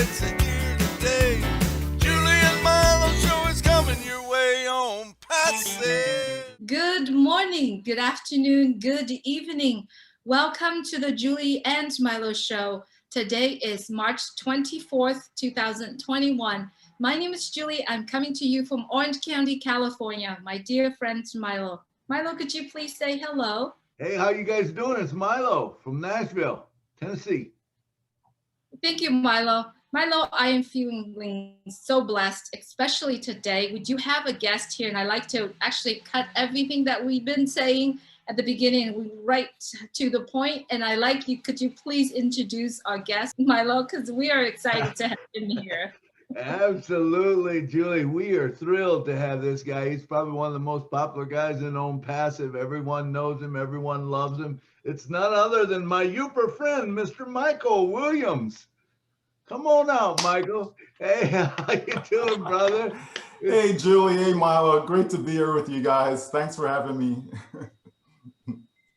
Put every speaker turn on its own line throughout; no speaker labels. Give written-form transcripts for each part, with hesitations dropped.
insights in here today. Julie and Milo show is coming your way on Passive.
Good morning, good afternoon, good evening. Welcome to the Julie and Milo show. Today is March 24th, 2021. My name is Julie. I'm coming to you from Orange County, California. My dear friend Milo. Milo, could you please say hello?
Hey, how you guys doing? It's Milo from Nashville, Tennessee.
Thank you, Milo. Milo, I am feeling so blessed, especially today. We do have a guest here, and I like to actually cut everything that we've been saying at the beginning right to the point. And I like you, could you please introduce our guest, Milo, because we are excited to have him here.
Absolutely, Julie. We are thrilled to have this guy. He's probably one of the most popular guys in OnPassive. Everyone knows him. Everyone loves him. It's none other than my Uper friend, Mr. Michael Williams. Come on out, Michael. Hey, how you doing, brother?
Hey, Julie. Hey, Milo. Great to be here with you guys. Thanks for having me.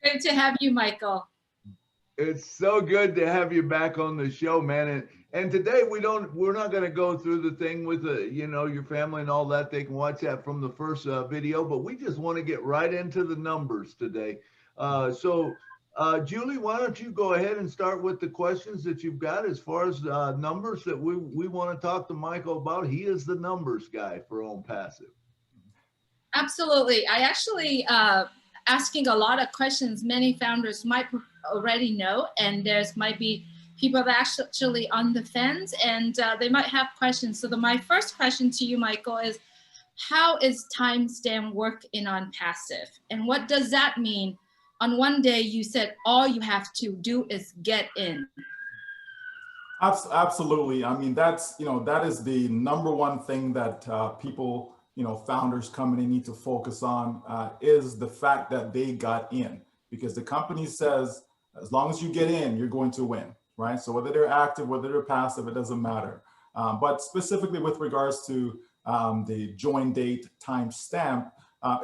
Great to have you, Michael.
It's so good to have you back on the show, man. And today we're not going to go through the thing with your family and all that. They can watch that from the first video, but we just want to get right into the numbers today. Julie, why don't you go ahead and start with the questions that you've got as far as numbers that we want to talk to Michael about. He is the numbers guy for OnPassive.
Absolutely. I actually asking a lot of questions many founders might already know, and there's might be people that actually on the fence, and they might have questions. So my first question to you, Michael, is how is timestamp work in OnPassive, and what does that mean? On one day you said all you have to do is get in.
Absolutely. I mean, that is the number one thing that people, founders coming in need to focus on is the fact that they got in, because the company says, as long as you get in, you're going to win, right? So whether they're active, whether they're passive, it doesn't matter. But specifically with regards to the join date timestamp,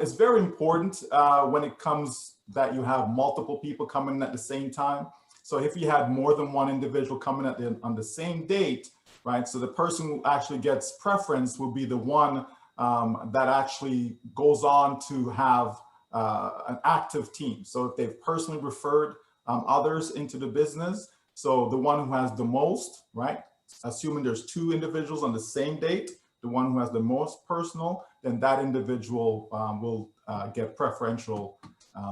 it's very important when it comes that you have multiple people coming in at the same time. So if you had more than one individual coming on the same date, right? So the person who actually gets preference will be the one that actually goes on to have an active team. So if they've personally referred others into the business, so the one who has the most, right? Assuming there's two individuals on the same date, the one who has the most personal, then that individual will get preferential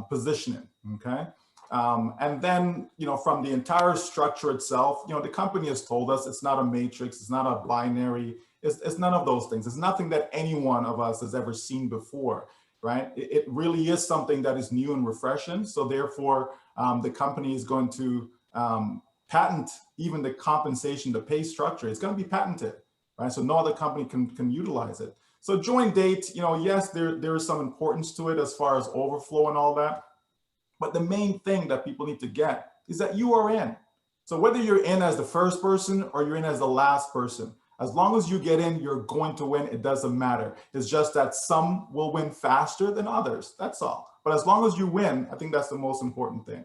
positioning, okay? And then, from the entire structure itself, the company has told us it's not a matrix, it's not a binary, it's none of those things. It's nothing that any one of us has ever seen before, right? It really is something that is new and refreshing. So therefore, the company is going to patent even the compensation, the pay structure. It's going to be patented, right? So no other company can utilize it. So join date, yes, there is some importance to it as far as overflow and all that. But the main thing that people need to get is that you are in. So whether you're in as the first person or you're in as the last person, as long as you get in, you're going to win. It doesn't matter. It's just that some will win faster than others. That's all. But as long as you win, I think that's the most important thing.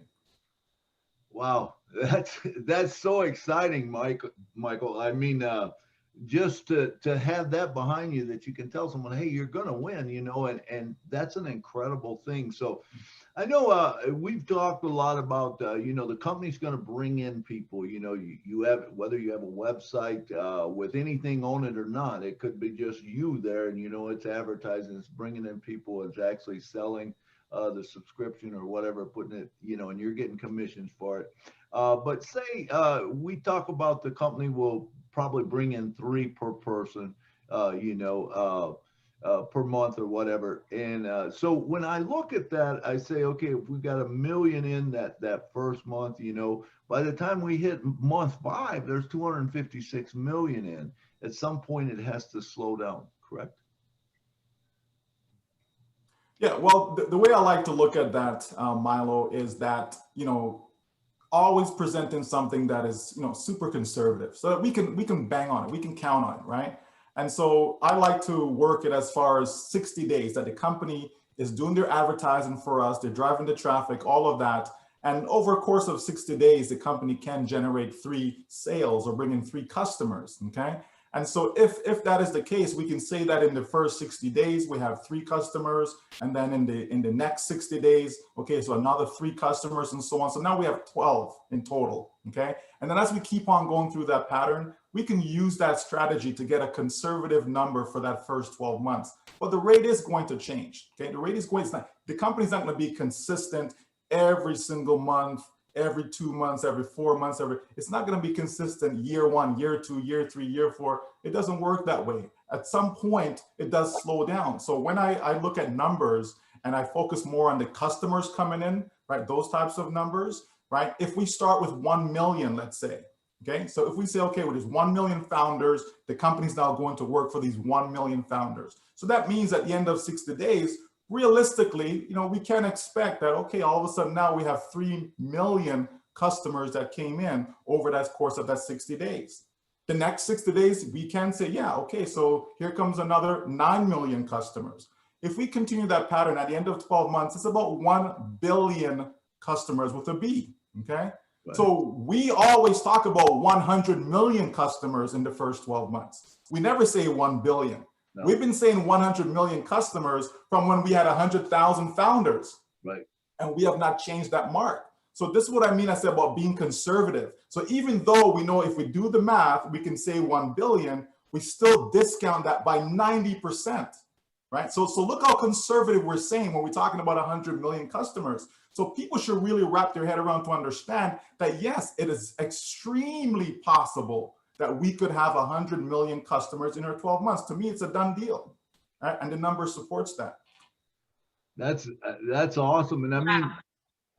Wow, that's so exciting, Michael. I mean, just to have that behind you, that you can tell someone, hey, you're going to win, and that's an incredible thing. So I know we've talked a lot about, the company's going to bring in people, you have, whether you have a website with anything on it or not, it could be just you there, and, it's advertising, it's bringing in people, it's actually selling the subscription or whatever, putting it, and you're getting commissions for it. But say we talk about the company will probably bring in 3 per person, per month or whatever. And so when I look at that, I say, okay, if we got $1 million in that first month, by the time we hit month 5, there's 256 million in. At some point, it has to slow down, correct?
Yeah, well, the way I like to look at that, Milo, is that, always presenting something that is, super conservative, so that we can bang on it, we can count on it, right? And so I like to work it as far as 60 days that the company is doing their advertising for us, they're driving the traffic, all of that. And over a course of 60 days, the company can generate 3 sales or bring in 3 customers, okay? And so if that is the case, we can say that in the first 60 days, we have 3 customers, and then in the next 60 days, okay, so another 3 customers and so on. So now we have 12 in total, okay? And then as we keep on going through that pattern, we can use that strategy to get a conservative number for that first 12 months. But the rate is going to change, okay? The rate is going to, the company's not going to be consistent every single month, every 2 months, every 4 months, it's not going to be consistent year 1, year 2, year 3, year 4. It doesn't work that way. At some point, it does slow down. So when I look at numbers and I focus more on the customers coming in, right, those types of numbers, right? If we start with 1 million, let's say, okay? So if we say, okay, well, there's 1 million founders, the company's now going to work for these 1 million founders. So that means at the end of 60 days, realistically, you know, we can expect that, okay, all of a sudden now we have 3 million customers that came in over that course of that 60 days. The next 60 days, we can say, yeah, okay, so here comes another 9 million customers. If we continue that pattern at the end of 12 months, it's about 1 billion customers with a B, okay? Right. So we always talk about 100 million customers in the first 12 months. We never say 1 billion. No. We've been saying 100 million customers from when we had 100,000 founders. Right. And we have not changed that mark. So this is what I mean, I said about being conservative. So even though we know if we do the math, we can say 1 billion, we still discount that by 90%, right? So look how conservative we're saying when we're talking about 100 million customers. So people should really wrap their head around to understand that, yes, it is extremely possible that we could have 100 million customers in our 12 months. To me, it's a done deal, right? And the number supports that.
That's awesome. And I mean,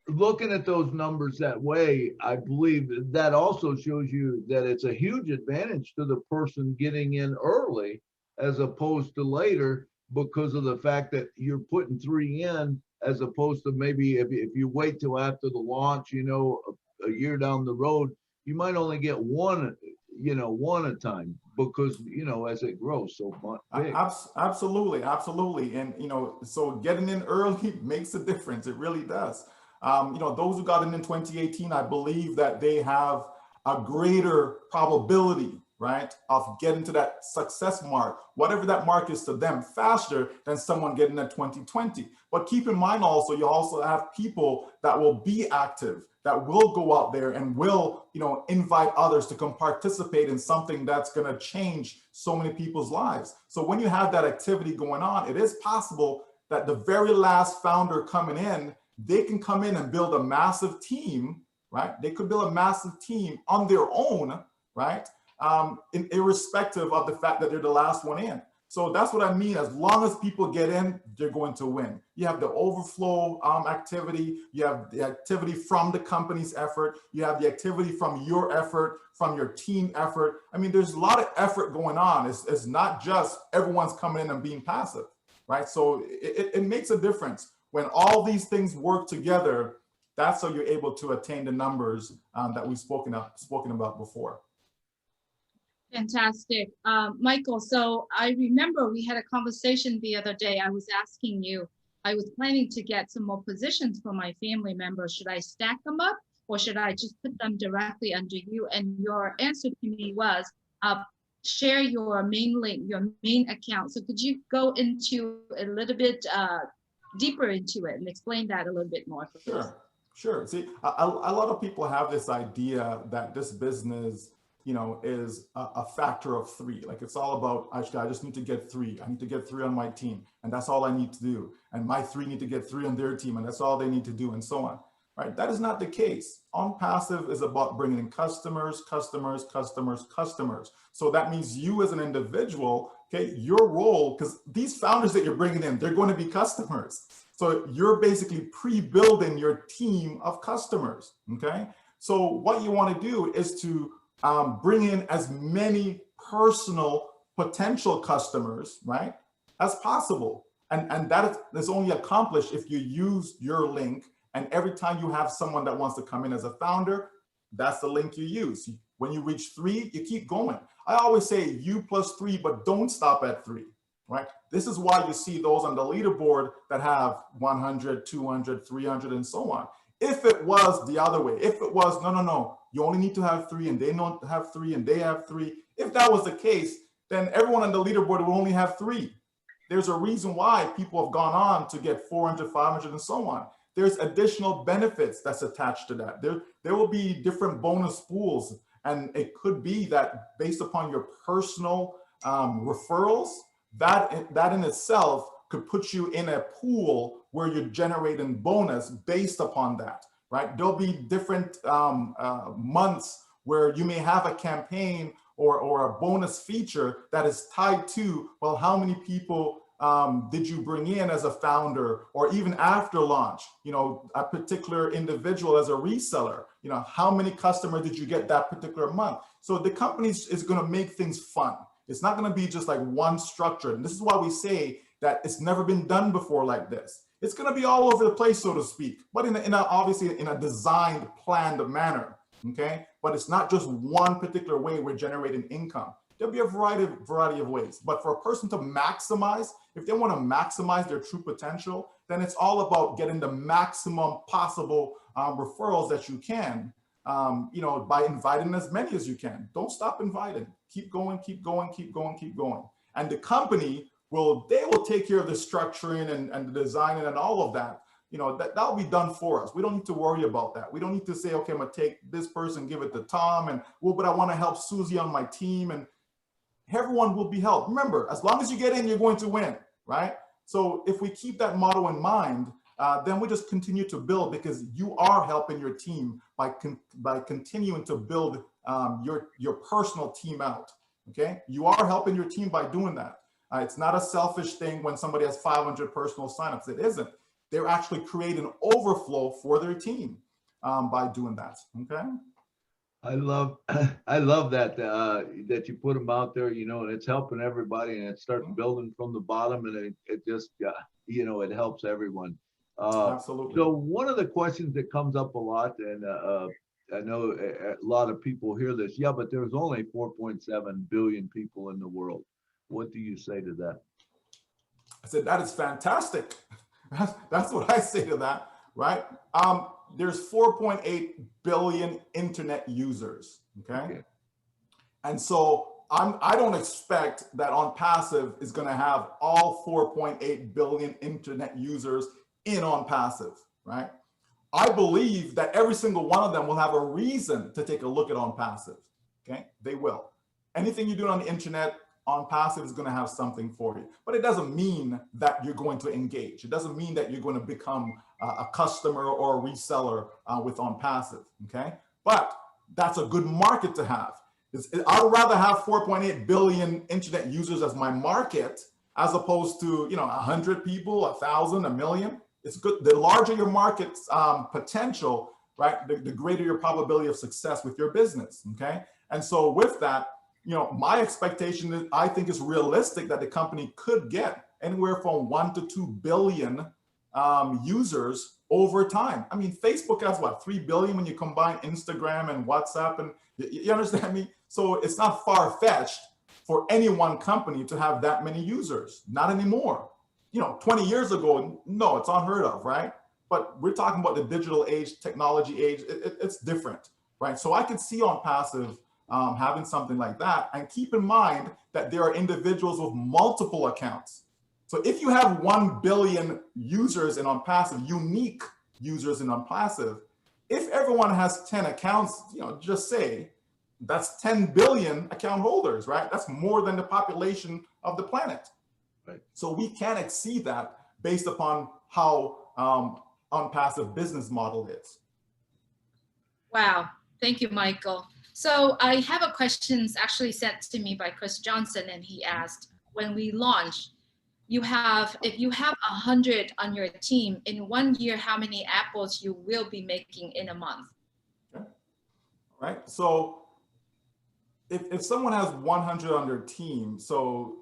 looking at those numbers that way, I believe that also shows you that it's a huge advantage to the person getting in early as opposed to later, because of the fact that you're putting 3 in, as opposed to maybe if you wait till after the launch, you know, a year down the road, you might only get one a time, because, you know, as it grows so big.
Absolutely. And, you know, so getting in early makes a difference. It really does. You know, those who got in 2018, I believe that they have a greater probability, right, of getting to that success mark, whatever that mark is to them, faster than someone getting in 2020. But keep in mind also, you also have people that will be active, that will go out there and will, you know, invite others to come participate in something that's going to change so many people's lives. So when you have that activity going on, it is possible that the very last founder coming in, they can come in and build a massive team, right? They could build a massive team on their own, right? Irrespective of the fact that they're the last one in. So that's what I mean. As long as people get in, they're going to win. You have the overflow activity. You have the activity from the company's effort. You have the activity from your effort, from your team effort. I mean, there's a lot of effort going on. It's not just everyone's coming in and being passive, right? So it makes a difference. When all these things work together, that's how you're able to attain the numbers that we've spoken about before.
Fantastic. Michael, so I remember we had a conversation the other day. I was asking you, I was planning to get some more positions for my family members. Should I stack them up, or should I just put them directly under you? And your answer to me was, share your main link, your main account. So could you go into a little bit deeper into it and explain that a little bit more?
Sure. See, a lot of people have this idea that this business, you know, is a factor of 3. Like, it's all about, I just need to get 3. I need to get 3 on my team, and that's all I need to do. And my 3 need to get 3 on their team, and that's all they need to do, and so on. Right? That is not the case. OnPassive is about bringing in customers. So that means you as an individual, okay, your role, because these founders that you're bringing in, they're going to be customers. So you're basically pre-building your team of customers, okay? So what you want to do is to bring in as many personal potential customers, right, as possible. And that is only accomplished if you use your link. And every time you have someone that wants to come in as a founder, that's the link you use. When you reach 3, you keep going. I always say you plus 3, but don't stop at 3, right? This is why you see those on the leaderboard that have 100, 200, 300, and so on. If it was the other way, if it was, no, you only need to have 3 and they don't have 3 and they have 3. If that was the case, then everyone on the leaderboard will only have 3. There's a reason why people have gone on to get 400, 500, and so on. There's additional benefits that's attached to that. There will be different bonus pools, and it could be that based upon your personal referrals, that in itself could put you in a pool where you're generating bonus based upon that, right? There'll be different months where you may have a campaign or a bonus feature that is tied to, well, how many people did you bring in as a founder, or even after launch, a particular individual as a reseller, how many customers did you get that particular month? So the company is going to make things fun. It's not going to be just like one structure. And this is why we say that it's never been done before like this. It's going to be all over the place, so to speak, but obviously in a designed, planned manner. Okay, but it's not just one particular way we're generating income. There'll be a variety of ways. But for a person to maximize, if they want to maximize their true potential, then it's all about getting the maximum possible referrals that you can, by inviting as many as you can. Don't stop inviting. Keep going, keep going, keep going, keep going. And the company will take care of the structuring and the designing and all of that. That'll be done for us. We don't need to worry about that. We don't need to say, okay, I'm gonna take this person, give it to Tom, and but I want to help Susie on my team, and everyone will be helped. Remember, as long as you get in, you're going to win, right? So if we keep that motto in mind, then we just continue to build, because you are helping your team by continuing to build your personal team out. Okay, you are helping your team by doing that. It's not a selfish thing when somebody has 500 personal signups. It isn't. They're actually creating overflow for their team by doing that. Okay.
I love that that you put them out there, and it's helping everybody, and it starts building from the bottom, and it just it helps everyone.
Absolutely.
So one of the questions that comes up a lot, and I know a lot of people hear this, yeah, but there's only 4.7 billion people in the world. What do you say to that?
I said, that is fantastic. That's what I say to that, right? There's 4.8 billion internet users, okay? And so I don't expect that OnPassive is gonna have all 4.8 billion internet users in OnPassive, right? I believe that every single one of them will have a reason to take a look at OnPassive, okay? They will. Anything you do on the internet, OnPassive is going to have something for you, but it doesn't mean that you're going to engage. It doesn't mean that you're going to become a customer or a reseller with OnPassive, okay? But that's a good market to have. I would rather have 4.8 billion internet users as my market, as opposed to 100 people, 1,000, 1 million. It's good. The larger your market's potential, right, the greater your probability of success with your business, okay? And so with that, my expectation is, I think it's realistic that the company could get anywhere from 1 to 2 billion users over time. I mean, Facebook has what, 3 billion when you combine Instagram and WhatsApp, and you understand me? So it's not far-fetched for any one company to have that many users. Not anymore. 20 years ago, no, it's unheard of, right? But we're talking about the digital age, technology age. It's different, right? So I could see OnPassive having something like that. And keep in mind that there are individuals with multiple accounts. So if you have 1 billion users in OnPassive, unique users in OnPassive, if everyone has 10 accounts, just say that's 10 billion account holders, right? That's more than the population of the planet. Right. So we can exceed that based upon how OnPassive business model is.
Wow. Thank you, Michael. So I have a question actually sent to me by Chris Johnson, and he asked, when we launch, if you have 100 on your team, in 1 year, how many apples you will be making in a month?
Okay. All right. So if someone has 100 on their team, so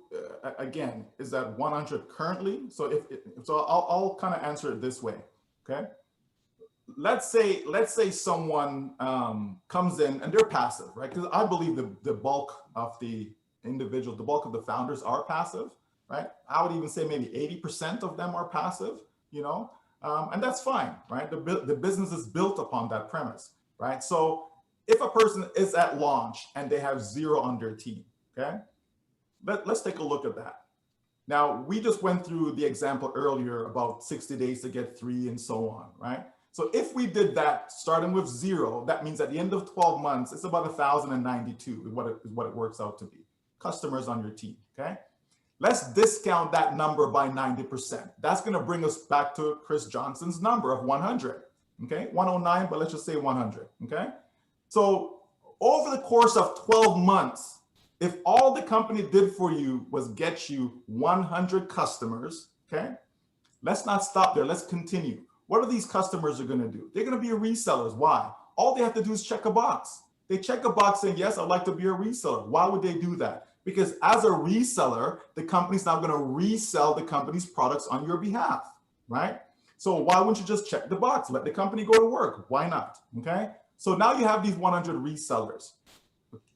again, is that 100 currently? So I'll kind of answer it this way. Okay. Let's say someone comes in and they're passive, right? Because I believe the bulk of the individual, the bulk of the founders are passive, right? I would even say maybe 80% of them are passive, And that's fine, right? The business is built upon that premise, right? So if a person is at launch and they have 0 on their team, okay? Let's take a look at that. Now, we just went through the example earlier about 60 days to get 3 and so on, right? So if we did that starting with 0, that means at the end of 12 months, it's about 1,092 is what it works out to be. Customers on your team, okay? Let's discount that number by 90%. That's gonna bring us back to Chris Johnson's number of 100, okay? 109, but let's just say 100, okay? So over the course of 12 months, if all the company did for you was get you 100 customers, okay? Let's not stop there, let's continue. What are these customers are gonna do? They're gonna be resellers, why? All they have to do is check a box. They check a box saying, yes, I'd like to be a reseller. Why would they do that? Because as a reseller, the company's now gonna resell the company's products on your behalf, right? So why wouldn't you just check the box? Let the company go to work, why not, okay? So now you have these 100 resellers.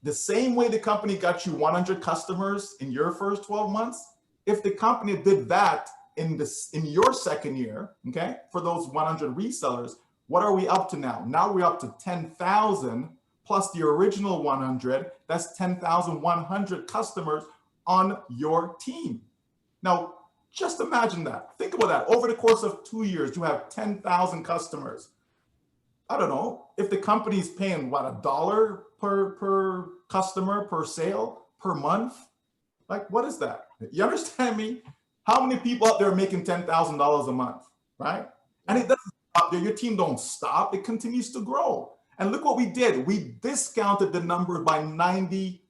The same way the company got you 100 customers in your first 12 months, if the company did that in your second year, okay, for those 100 resellers, what are we up to now? Now we're up to 10,000 plus the original 100, that's 10,100 customers on your team. Now, just imagine that. Think about that. Over the course of 2 years, you have 10,000 customers. I don't know, if the company's paying, what, $1 per customer, per sale, per month? Like, what is that? You understand me? How many people out there are making $10,000 a month, right? And it doesn't stop there. Your team don't stop. It continues to grow. And look what we did. We discounted the number by 90%.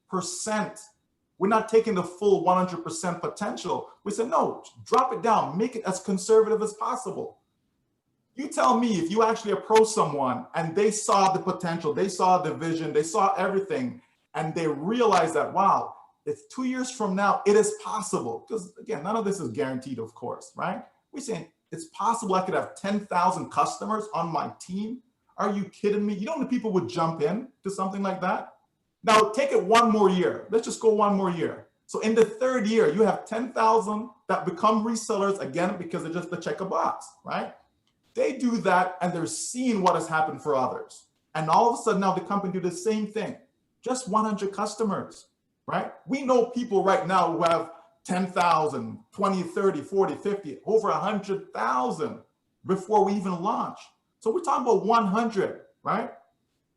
We're not taking the full 100% potential. We said, no, drop it down. Make it as conservative as possible. You tell me if you actually approach someone and they saw the potential, they saw the vision, they saw everything, and they realize that, wow, it's 2 years from now, it is possible. Because again, none of this is guaranteed, of course, right? We're saying it's possible I could have 10,000 customers on my team. Are you kidding me? You know how many people would jump in to something like that? Now take it one more year. Let's just go one more year. So in the third year, you have 10,000 that become resellers again because they're just to check a box, right? They do that and they're seeing what has happened for others. And all of a sudden now the company do the same thing, just 100 customers, right? We know people right now who have 10,000, 20, 30, 40, 50, over 100,000 before we even launch. So we're talking about 100, right?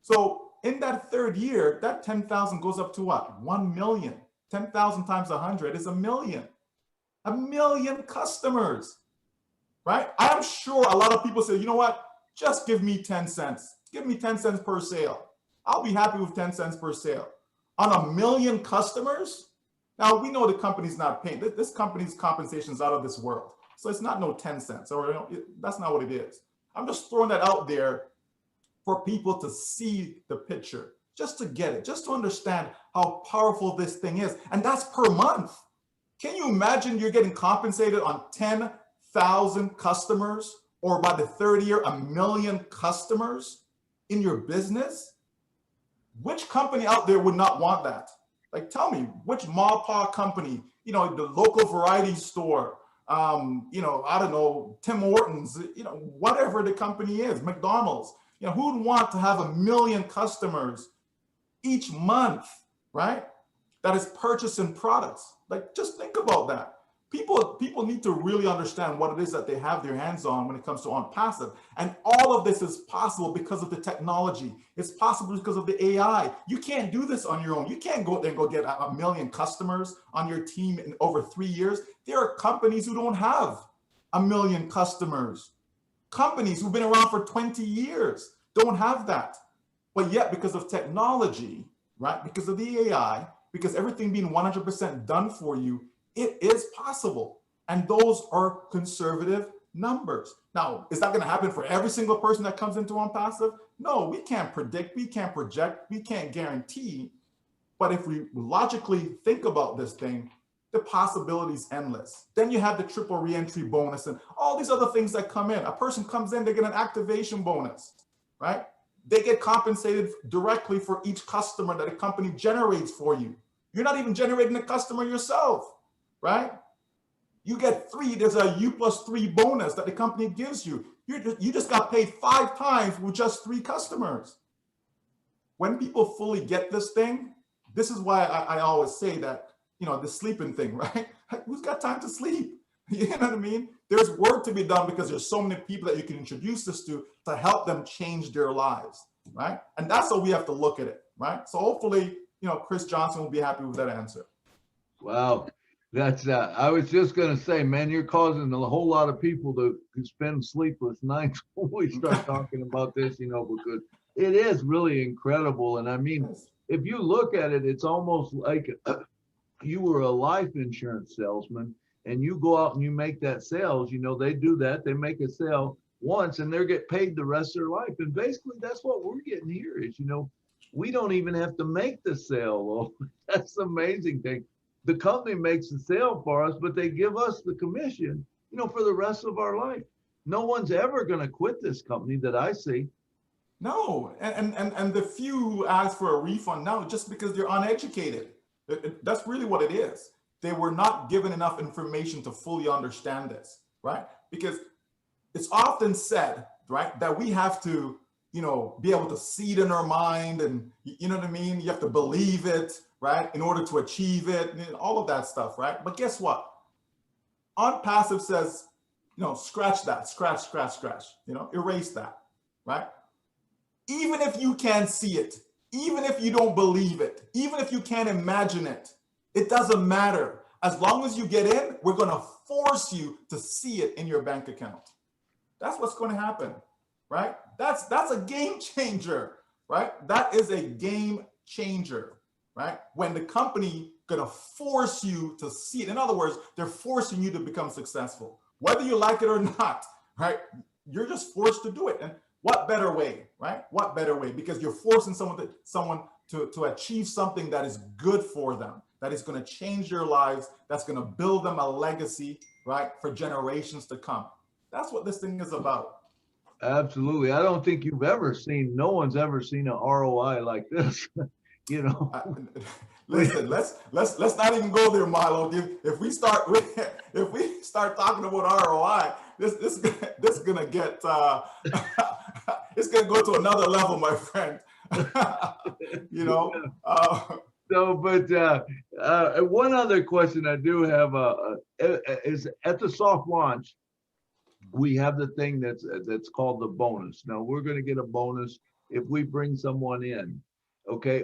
So in that third year, that 10,000 goes up to what? 1 million. 10,000 times 100 is 1 million. 1 million customers. Right? I'm sure a lot of people say, you know what? Just give me 10 cents. Give me 10 cents per sale. I'll be happy with 10 cents per sale. On 1 million customers? Now, we know the company's not paying. This company's compensation is out of this world. So it's not no 10 cents. Or, you know, that's not what it is. I'm just throwing that out there for people to see the picture, just to get it, just to understand how powerful this thing is. And that's per month. Can you imagine you're getting compensated on 10,000 customers, or by the third year, 1 million customers in your business? Which company out there would not want that? Like, tell me, which ma pa company, you know, the local variety store, you know, I don't know, Tim Hortons, you know, whatever the company is, McDonald's, you know, who would want to have 1 million customers each month, right? That is purchasing products. Like, just think about that. People need to really understand what it is that they have their hands on when it comes to OnPassive. And all of this is possible because of the technology. It's possible because of the AI. You can't do this on your own. You can't go there and go get 1 million customers on your team in over 3 years. There are companies who don't have 1 million customers. Companies who've been around for 20 years don't have that. But yet, because of technology, right, because of the AI, because everything being 100% done for you, it is possible. And those are conservative numbers. Now, is that going to happen for every single person that comes into OnPassive? No, we can't predict, we can't project, we can't guarantee. But if we logically think about this thing, the possibility is endless. Then you have the triple reentry bonus and all these other things that come in. A person comes in, they get an activation bonus, right? They get compensated directly for each customer that a company generates for you. You're not even generating a customer yourself, right? You get 3, there's a U+3 bonus that the company gives you. You just got paid 5 times with just 3 customers. When people fully get this thing, this is why I always say that, the sleeping thing, right? Who's got time to sleep? You know what I mean? There's work to be done because there's so many people that you can introduce this to help them change their lives, right? And that's how we have to look at it, right? So hopefully, Chris Johnson will be happy with that answer.
Wow. That's, I was just going to say, man, you're causing a whole lot of people to spend sleepless nights when we start talking about this, because it is really incredible. And I mean, if you look at it, it's almost like you were a life insurance salesman and you go out and you make that sales, they do that. They make a sale once and they get paid the rest of their life. And basically that's what we're getting here is, we don't even have to make the sale. Oh, that's the amazing thing. The company makes the sale for us, but they give us the commission, for the rest of our life. No one's ever going to quit this company that I see.
No, and the few ask for a refund now just because they're uneducated. That's really what it is. They were not given enough information to fully understand this, right? Because it's often said, right, that we have to, be able to see it in our mind and, you know what I mean? You have to believe it, right, in order to achieve it, and all of that stuff, right? But guess what? OnPassive says, scratch that, scratch, erase that, right? Even if you can't see it, even if you don't believe it, even if you can't imagine it, it doesn't matter. As long as you get in, we're going to force you to see it in your bank account. That's what's going to happen, right? That's a game changer, right? That is a game changer, right? When the company going to force you to see it. In other words, they're forcing you to become successful, whether you like it or not, right? You're just forced to do it. And what better way, right? What better way? Because you're forcing someone to achieve something that is good for them, that is going to change their lives, that's going to build them a legacy, right, for generations to come. That's what this thing is about.
Absolutely. I don't think no one's ever seen an ROI like this.
Listen, let's not even go there, Milo. If we start talking about ROI, this is gonna get it's gonna go to another level, my friend.
One other question I do have is at the soft launch, we have the thing that's called the bonus. Now we're going to get a bonus if we bring someone in, okay?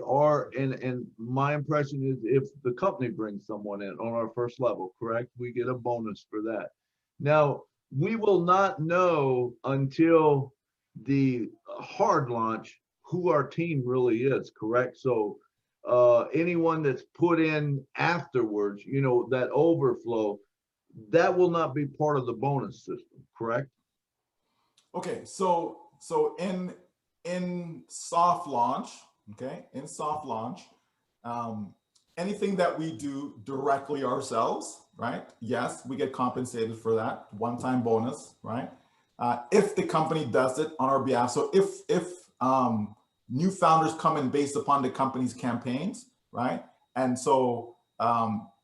And my impression is if the company brings someone in on our first level, correct? We get a bonus for that. Now we will not know until the hard launch who our team really is, correct? So anyone that's put in afterwards, that overflow, that will not be part of the bonus system, correct?
Okay, so in soft launch, okay, anything that we do directly ourselves, right? Yes, we get compensated for that one-time bonus, right? If the company does it on our behalf, so if new founders come in based upon the company's campaigns, right? And so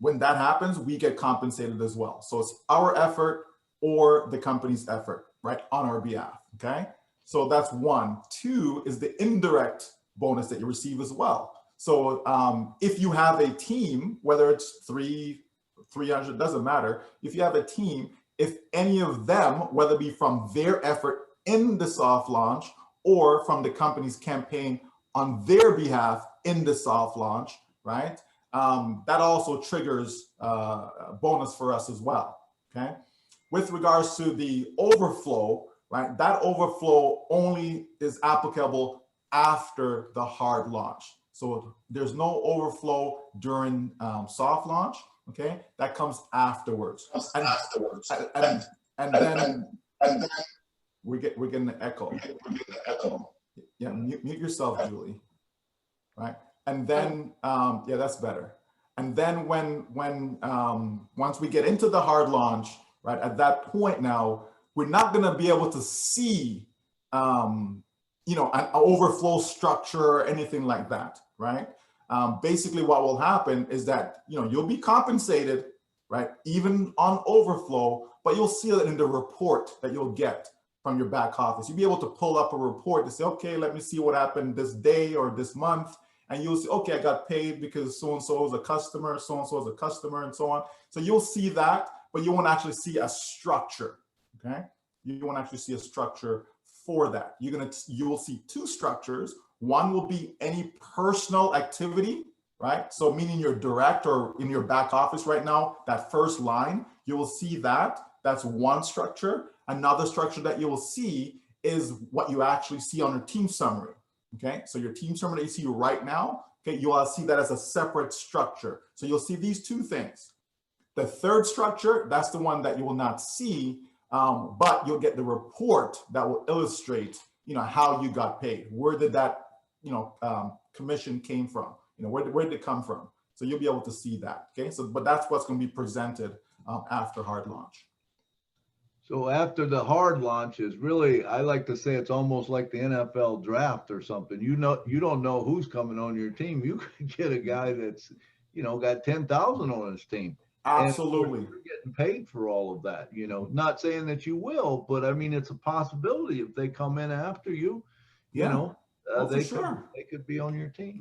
when that happens, we get compensated as well. So it's our effort or the company's effort, right, on our behalf, okay? So that's one. Two is the indirect bonus that you receive as well. So if you have a team, whether it's 300, doesn't matter. If you have a team, if any of them, whether it be from their effort in the soft launch or from the company's campaign on their behalf in the soft launch, right? That also triggers a bonus for us as well, okay? With regards to the overflow, right? That overflow only is applicable after the hard launch. So there's no overflow during soft launch, okay? That comes afterwards. And then we're getting an echo. Yeah, mute yourself, Julie. Right, and then yeah, that's better. And then when once we get into the hard launch, right, at that point now, we're not going to be able to see an overflow structure or anything like that, right? Basically, what will happen is that you'll be compensated right? Even on overflow, but you'll see it in the report that you'll get from your back office. You'll be able to pull up a report to say, okay, let me see what happened this day or this month. And you'll see, okay, I got paid because so-and-so is a customer, so-and-so is a customer, and so on. So you'll see that, but you won't actually see a structure, okay? You won't actually see a structure for that. You will see two structures. One will be any personal activity, right? So meaning your direct or in your back office right now, that first line, you will see that. That's one structure. Another structure that you will see is what you actually see on your team summary. Okay, so your team summary that you see right now, okay, you'll see that as a separate structure. So you'll see these two things. The third structure, that's the one that you will not see, but you'll get the report that will illustrate, how you got paid. Where did that, commission came from? Where did it come from? So you'll be able to see that. Okay, so but that's what's going to be presented after hard launch.
So after the hard launch is really, I like to say it's almost like the NFL draft or something. You don't know who's coming on your team. You could get a guy that's, got 10,000 on his team.
Absolutely.
And you're getting paid for all of that, not saying that you will, but I mean, it's a possibility if they come in after you, they could be on your team.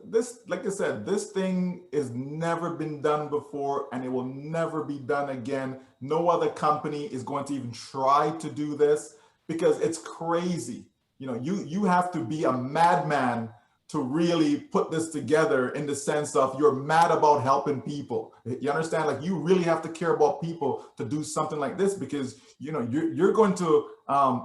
This, like I said, this thing has never been done before and it will never be done again. No other company is going to even try to do this because it's crazy. You have to be a madman to really put this together in the sense of you're mad about helping people. You understand? Like you really have to care about people to do something like this because, you're going to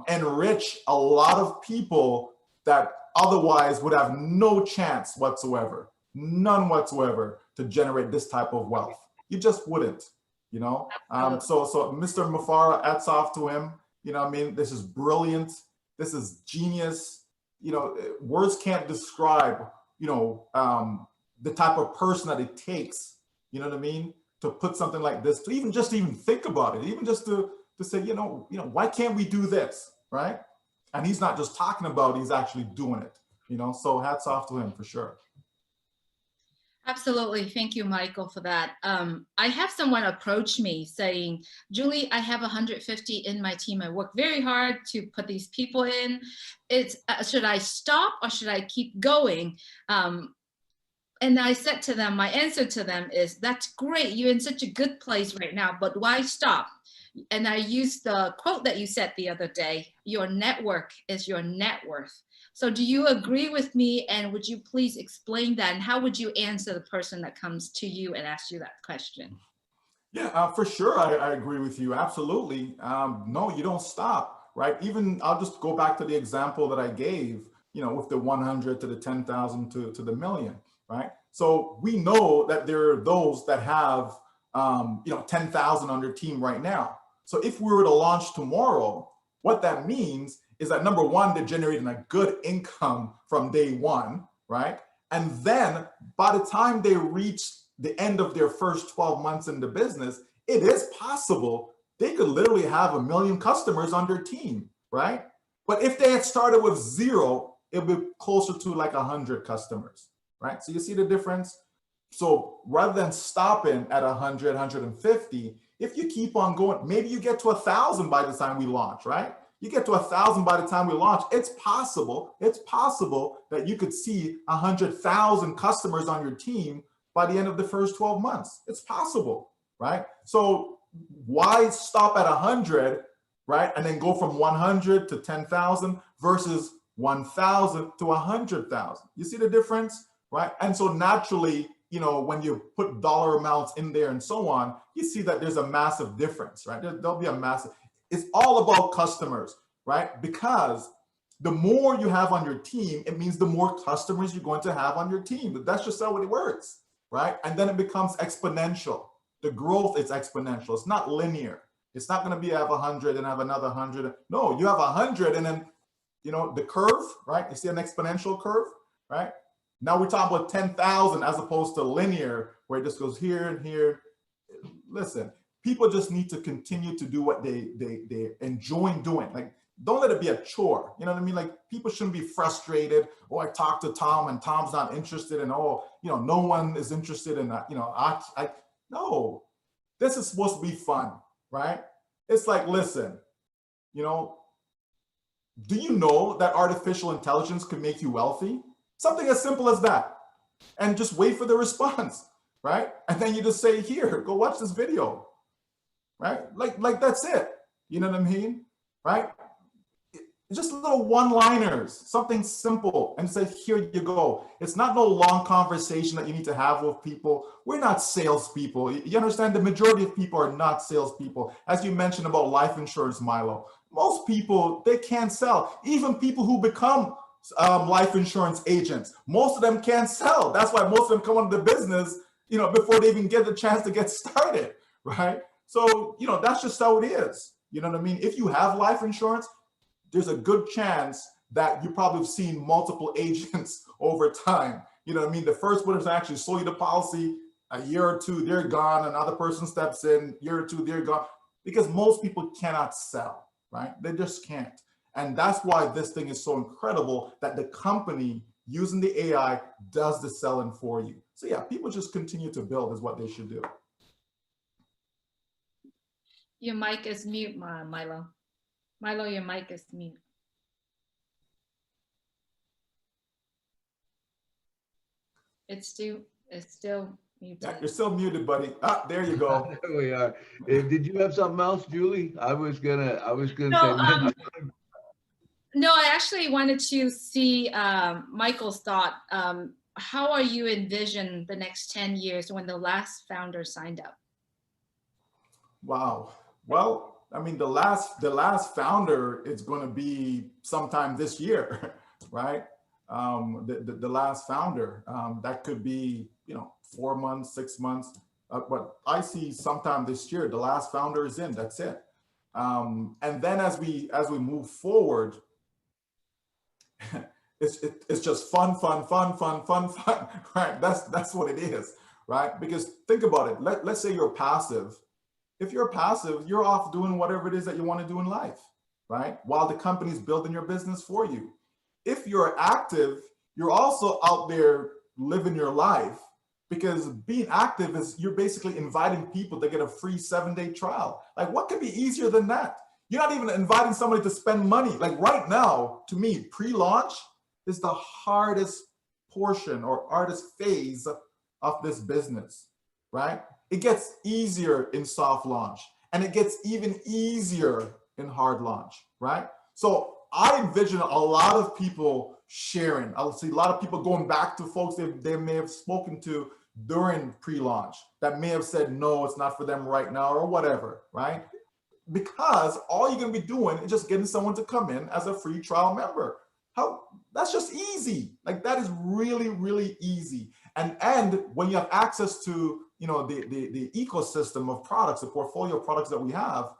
enrich a lot of people that otherwise would have no chance whatsoever, none whatsoever to generate this type of wealth. You just wouldn't, So Mr. Mufara, hats off to him. This is brilliant. This is genius. Words can't describe, the type of person that it takes, to put something like this, to even think about it, even just to say, why can't we do this, right? And he's not just talking about it, he's actually doing it, so hats off to him for sure.
Absolutely. Thank you, Michael, for that. I have someone approach me saying, Julie, I have 150 in my team. I work very hard to put these people in. Should I stop or should I keep going? And I said to them, my answer to them is, that's great. You're in such a good place right now, but why stop? And I used the quote that you said the other day, your network is your net worth. So do you agree with me? And would you please explain that? And how would you answer the person that comes to you and asks you that question?
Yeah, for sure. I agree with you. Absolutely. No, you don't stop, right? Even I'll just go back to the example that I gave, with the 100 to the 10,000 to the million, right? So we know that there are those that have, 10,000 on their team right now. So if we were to launch tomorrow, what that means is that number one, they're generating a good income from day one, right? And then by the time they reach the end of their first 12 months in the business, it is possible they could literally have 1 million customers on their team, right? But if they had started with 0, it would be closer to like 100 customers, right? So you see the difference? So rather than stopping at 100, 150, if you keep on going, maybe you get to 1,000 by the time we launch, right? You get to 1,000 by the time we launch. It's possible that you could see 100,000 customers on your team by the end of the first 12 months. It's possible, right? So why stop at 100, right? And then go from 100 to 10,000 versus 1,000 to 100,000. You see the difference, right? And so naturally, when you put dollar amounts in there and so on, you see that there's a massive difference, right? There'll be a massive, it's all about customers, right? Because the more you have on your team, it means the more customers you're going to have on your team. That's just how it works, right? And then it becomes exponential. The growth is exponential. It's not linear. It's not going to be have 100 and have another 100. No, you have 100 and then, the curve, right? You see an exponential curve, right? Now we're talking about 10,000 as opposed to linear, where it just goes here and here. Listen, people just need to continue to do what they enjoy doing. Like, don't let it be a chore. You know what I mean? Like, people shouldn't be frustrated. Oh, I talked to Tom and Tom's not interested, and no one is interested in that. No, This is supposed to be fun, right? It's like, listen, you know, do you know that artificial intelligence could make you wealthy? Something as simple as that. And just wait for the response, right? And then you just say, here, go watch this video, right? Like that's it. You know what I mean? Right? Just little one-liners, something simple, and say, here you go. It's not no long conversation that you need to have with people. We're not salespeople. You understand? The majority of people are not salespeople. As you mentioned about life insurance, Milo, most people, they can't sell. Even people who become life insurance agents, most of them can't sell. That's why most of them come into the business, you know, before they even get the chance to get started, right? So, you know, that's just how it is. You know what I mean? If you have life insurance, there's a good chance that you probably have seen multiple agents over time. You know what I mean? The first one is actually sold you the policy, a year or two, they're gone. Another person steps in, year or two, they're gone. Because most people cannot sell, right? They just can't. And that's why this thing is so incredible that the company using the AI does the selling for you. So yeah, people just continue to build is what they should do.
Your mic is mute, Milo. Milo, your mic is mute. It's still muted.
Yeah, you're still muted, buddy. Ah, there you go.
There we are. Did you have something else, Julie? I was gonna
No,
say.
no, I actually wanted to see Michael's thought. How are you envision the next 10 years when the last founder signed up?
Wow. Well, I mean, the last founder is going to be sometime this year, right? The last founder, that could be, you know, 4 months, 6 months, but I see sometime this year, the last founder is in, that's it. And then as we move forward, it's just fun, right? That's what it is, right? Because think about it. Let's say you're passive. If you're passive, you're off doing whatever it is that you want to do in life, right? While the company's building your business for you. If you're active, you're also out there living your life, because being active is you're basically inviting people to get a free 7-day trial. Like, what could be easier than that? You're not even inviting somebody to spend money. Like right now, to me, pre-launch is the hardest portion or hardest phase of this business, right? It gets easier in soft launch and it gets even easier in hard launch, right? So I envision a lot of people sharing. I'll see a lot of people going back to folks they may have spoken to during pre-launch that may have said, no, it's not for them right now or whatever, right? Because all you're gonna be doing is just getting someone to come in as a free trial member. That's just easy. Like that is really, really easy. And when you have access to, you know, the ecosystem of products, the portfolio of products that we have,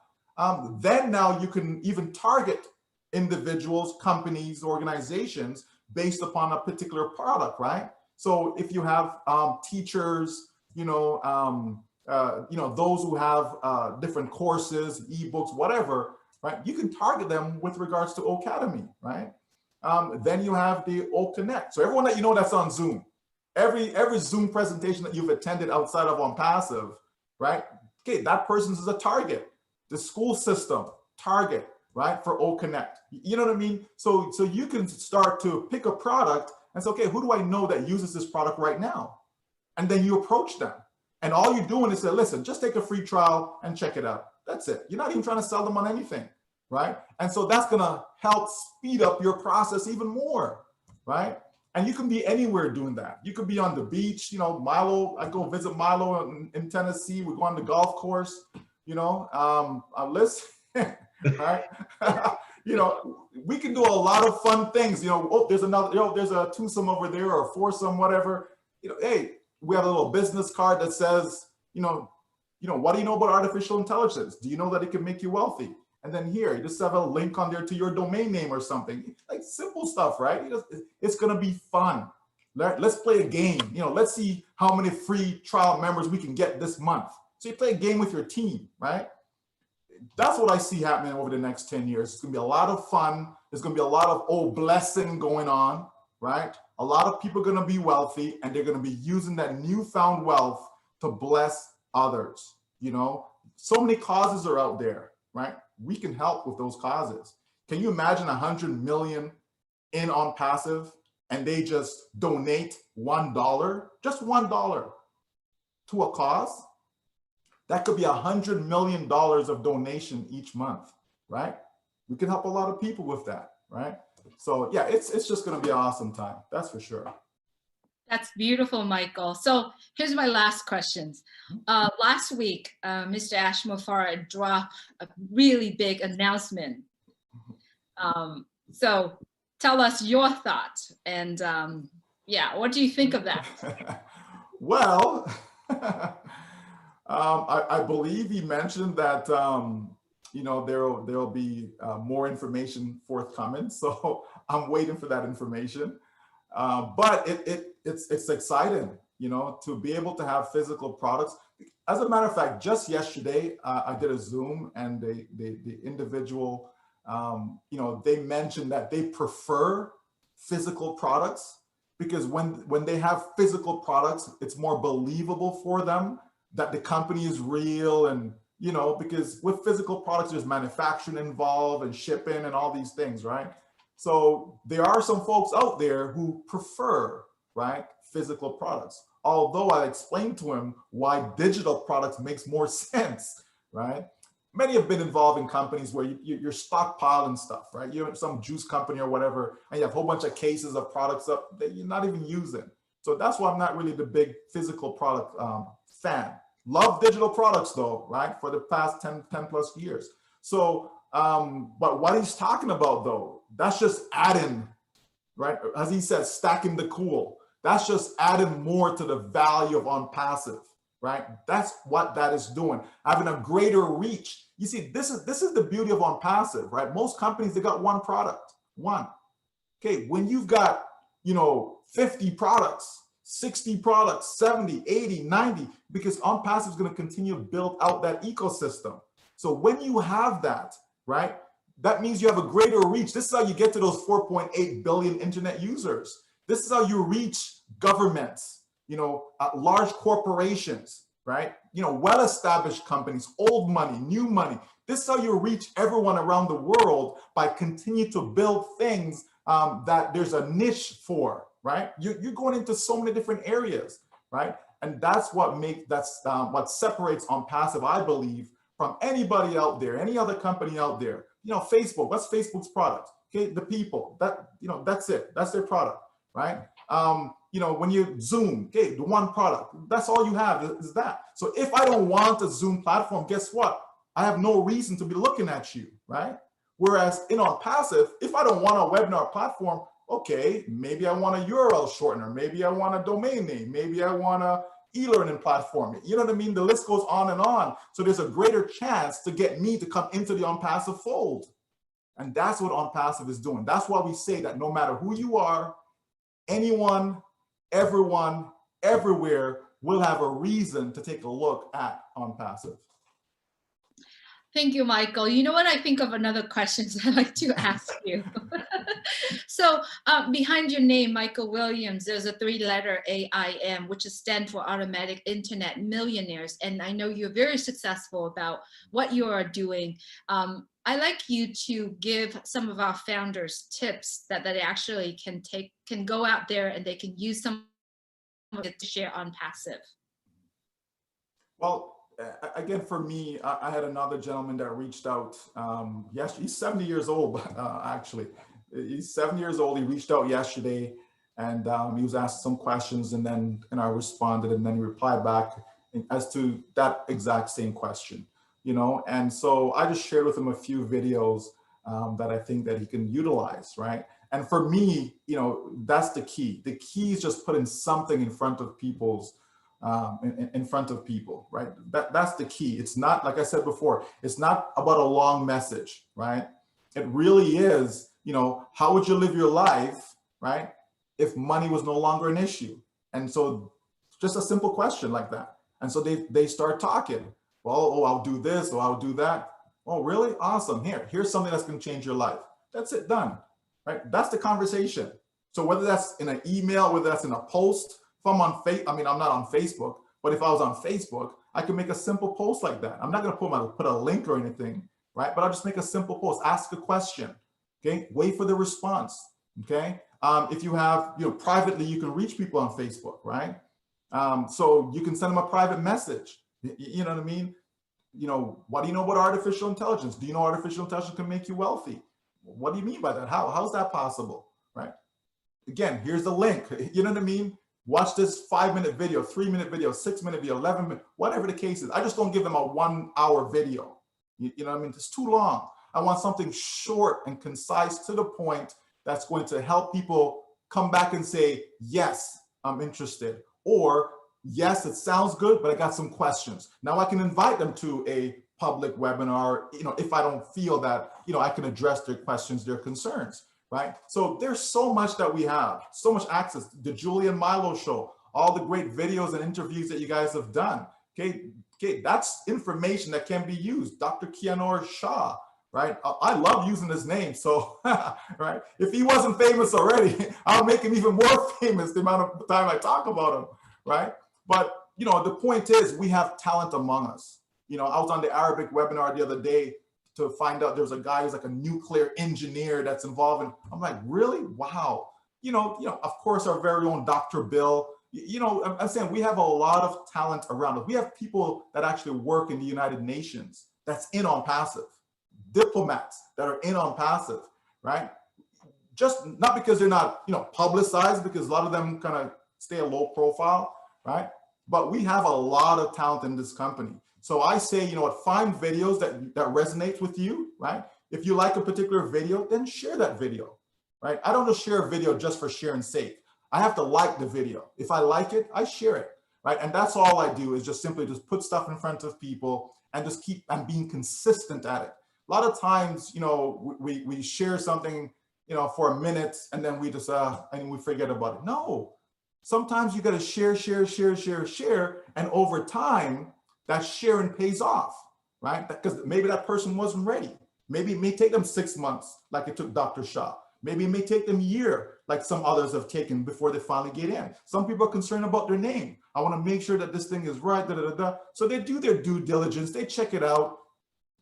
then now you can even target individuals, companies, organizations based upon a particular product, right? So if you have teachers, those who have different courses, ebooks, whatever, right? You can target them with regards to Ocademy, right? Then you have the O Connect. So everyone that you know that's on Zoom, every Zoom presentation that you've attended outside of OnPassive, right? Okay, that person is a target. The school system, target, right? For O Connect. You know what I mean? So you can start to pick a product and say, okay, who do I know that uses this product right now? And then you approach them. And all you're doing is say, listen, just take a free trial and check it out. That's it. You're not even trying to sell them on anything, right? And so that's gonna help speed up your process even more, right? And you can be anywhere doing that. You could be on the beach, Milo, I go visit Milo in Tennessee. We go on the golf course, listen, right? We can do a lot of fun things. There's another, there's a twosome over there or a foursome, whatever. Hey, we have a little business card that says, what do you know about artificial intelligence? Do you know that it can make you wealthy? And then here, you just have a link on there to your domain name or something. Like simple stuff, right? It's gonna be fun. Let's play a game. Let's see how many free trial members we can get this month. So you play a game with your team, right? That's what I see happening over the next 10 years. It's gonna be a lot of fun. There's gonna be a lot of blessing going on, right? A lot of people are gonna be wealthy and they're gonna be using that newfound wealth to bless others. You know, so many causes are out there, right? We can help with those causes. Can you imagine 100 million in OnPassive and they just donate $1, just $1 to a cause? That could be $100 million of donation each month, right? We can help a lot of people with that, right? So yeah, it's just going to be an awesome time. That's for sure.
That's beautiful, Michael. So here's my last questions. Last week, Mr. Ashmofara dropped a really big announcement. So tell us your thoughts, and yeah, what do you think of that?
Well, I believe he mentioned that you know, there'll be more information forthcoming. So I'm waiting for that information. But it's exciting, you know, to be able to have physical products. As a matter of fact, just yesterday, I did a Zoom, and the individual, you know, they mentioned that they prefer physical products because when they have physical products, it's more believable for them that the company is real. And, you know, because with physical products, there's manufacturing involved and shipping and all these things, right? So there are some folks out there who prefer, right, physical products. Although I explained to him why digital products makes more sense, right? Many have been involved in companies where you're stockpiling stuff, right? You're some juice company or whatever, and you have a whole bunch of cases of products up that you're not even using. So that's why I'm not really the big physical product fan. Love digital products though, right? For the past 10 plus years. So, but what he's talking about though, that's just adding, right? As he said, stacking the cool. That's just adding more to the value of OnPassive, right? That's what that is doing, having a greater reach. You see, this is the beauty of OnPassive, right? Most companies, they got one product, one. Okay, when you've got, you know, 50 products, 60 products, 70, 80, 90, because OnPassive is going to continue to build out that ecosystem. So when you have that, right, that means you have a greater reach. This is how you get to those 4.8 billion internet users. This is how you reach governments, you know, large corporations, right? You know, well-established companies, old money, new money. This is how you reach everyone around the world by continuing to build things that there's a niche for, right? You're going into so many different areas, right? And that's what what separates OnPassive, I believe, from anybody out there, any other company out there. You know, Facebook, what's Facebook's product? Okay, the people, that, you know, that's it. That's their product, right? You know, when you Zoom, okay, the one product, that's all you have is that. So if I don't want a Zoom platform, guess what? I have no reason to be looking at you, right? Whereas in OnPassive, if I don't want a webinar platform, okay, maybe I want a URL shortener, maybe I want a domain name, maybe I want a e-learning platform. You know what I mean? The list goes on and on. So there's a greater chance to get me to come into the OnPassive fold. And that's what OnPassive is doing. That's why we say that no matter who you are, anyone, everyone, everywhere will have a reason to take a look at OnPassive.
Thank you, Michael. You know what? I think of another question I'd like to ask you. So behind your name, Michael Williams, there's a 3-letter AIM, which is stand for Automatic Internet Millionaires. And I know you're very successful about what you are doing. I'd like you to give some of our founders tips that they actually can go out there and they can use some of it to share OnPassive.
Well, again, for me, I had another gentleman that reached out. Yes, he's 70 years old, actually. He's 7 years old. He reached out yesterday, and he was asked some questions, and I responded, and then he replied back as to that exact same question, you know. And so I just shared with him a few videos that I think that he can utilize, right? And for me, you know, that's the key. The key is just putting something in front of people's in front of people, right? That's the key. It's not, like I said before, it's not about a long message, right? It really is, you know, how would you live your life, right, if money was no longer an issue? And so just a simple question like that. And so they start talking. Well, oh, I'll do this, or I'll do that. Oh, really? Awesome. Here's something that's going to change your life. That's it, done, right? That's the conversation. So whether that's in an email, whether that's in a post, if I'm on I'm not on Facebook, but if I was on Facebook, I can make a simple post like that. I'm not going to put a link or anything, right? But I'll just make a simple post, ask a question, okay? Wait for the response, okay? If you have, privately, you can reach people on Facebook, right? So you can send them a private message. You know what I mean? What do you know about artificial intelligence? Do you know artificial intelligence can make you wealthy? What do you mean by that? How's that possible, right? Again, here's the link. You know what I mean? Watch this 5-minute video, 3-minute video, 6-minute video, 11-minute, whatever the case is. I just don't give them a 1-hour video. You know what I mean? It's too long. I want something short and concise to the point that's going to help people come back and say, yes, I'm interested. Or, yes, it sounds good, but I got some questions. Now I can invite them to a public webinar, if I don't feel that, I can address their questions, their concerns. Right? So there's so much that we have, so much access. The Julie and Milo show, all the great videos and interviews that you guys have done. Okay, that's information that can be used. Dr. Kianor Shah, right? I love using his name. So, right? If he wasn't famous already, I'll make him even more famous the amount of time I talk about him, right? But, the point is we have talent among us. I was on the Arabic webinar the other day to find out there's a guy who's like a nuclear engineer that's involved in, I'm like, really? Wow. Of course, our very own Dr. Bill, I'm saying we have a lot of talent around us. We have people that actually work in the United Nations that's in OnPassive, diplomats that are in OnPassive, right? Just not because they're not, publicized, because a lot of them kind of stay a low profile, right? But we have a lot of talent in this company. So I say, find videos that resonates with you, right? If you like a particular video, then share that video, right? I don't just share a video just for sharing's sake. I have to like the video. If I like it, I share it, right? And that's all I do is just simply just put stuff in front of people and just keep being consistent at it. A lot of times, we share something, for a minute and then we just, and we forget about it. No, sometimes you got to share. And over time, that sharing pays off, right? Because maybe that person wasn't ready. Maybe it may take them 6 months, like it took Dr. Shah. Maybe it may take them a year, like some others have taken before they finally get in. Some people are concerned about their name. I want to make sure that this thing is right, So they do their due diligence, they check it out,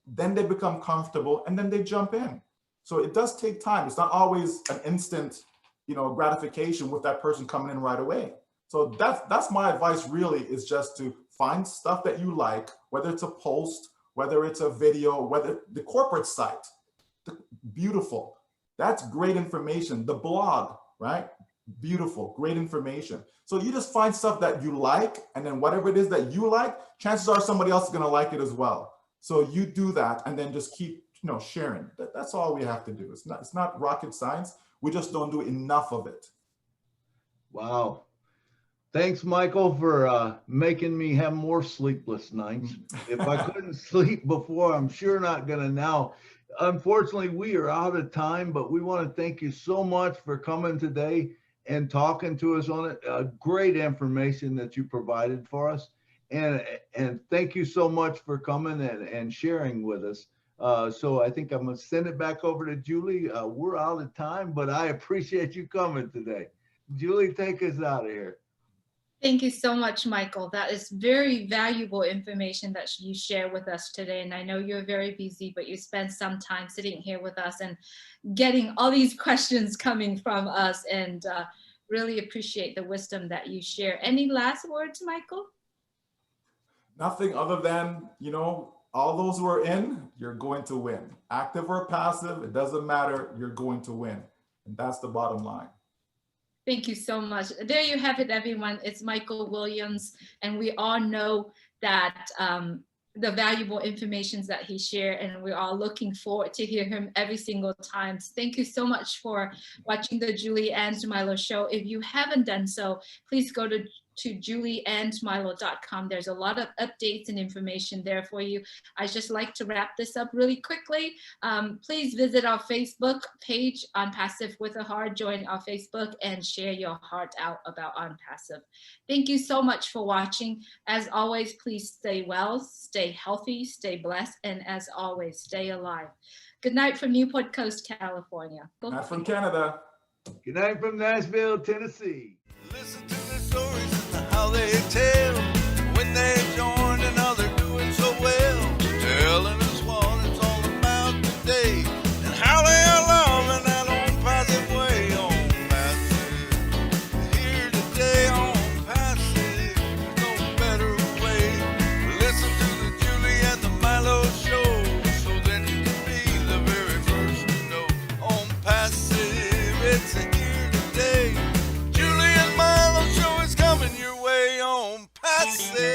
then they become comfortable, and then they jump in. So it does take time. It's not always an instant, gratification with that person coming in right away. So that's my advice really, is just to find stuff that you like, whether it's a post, whether it's a video, whether the corporate site, beautiful. That's great information. The blog, right? Beautiful, great information. So you just find stuff that you like, and then whatever it is that you like, chances are somebody else is going to like it as well. So you do that and then just keep, sharing. That's all we have to do. It's not rocket science. We just don't do enough of it.
Wow. Thanks, Michael, for making me have more sleepless nights. If I couldn't sleep before, I'm sure not going to now. Unfortunately, we are out of time, but we want to thank you so much for coming today and talking to us on it. Great information that you provided for us. And thank you so much for coming and sharing with us. So I think I'm going to send it back over to Julie. We're out of time, but I appreciate you coming today. Julie, take us out of here.
Thank you so much, Michael. That is very valuable information that you share with us today. And I know you're very busy, but you spent some time sitting here with us and getting all these questions coming from us, and really appreciate the wisdom that you share. Any last words, Michael?
Nothing other than, all those who are in, you're going to win. Active or passive, it doesn't matter, you're going to win. And that's the bottom line.
Thank you so much. There you have it, everyone. It's Michael Williams, and we all know that the valuable information that he shared, and we're all looking forward to hear him every single time. Thank you so much for watching the Julie and Milo show. If you haven't done so, please go to julieandmilo.com. There's a lot of updates and information there for you. I just like to wrap this up really quickly. Please visit our Facebook page, OnPassive with a Heart. Join our Facebook and share your heart out about OnPassive. Thank you so much for watching. As always, please stay well, stay healthy, stay blessed, and as always, stay alive. Good night from Newport Coast, California.
Good night from Canada.
Good night from Nashville, Tennessee.
Listen to the stories and how they tell when they joined another passive.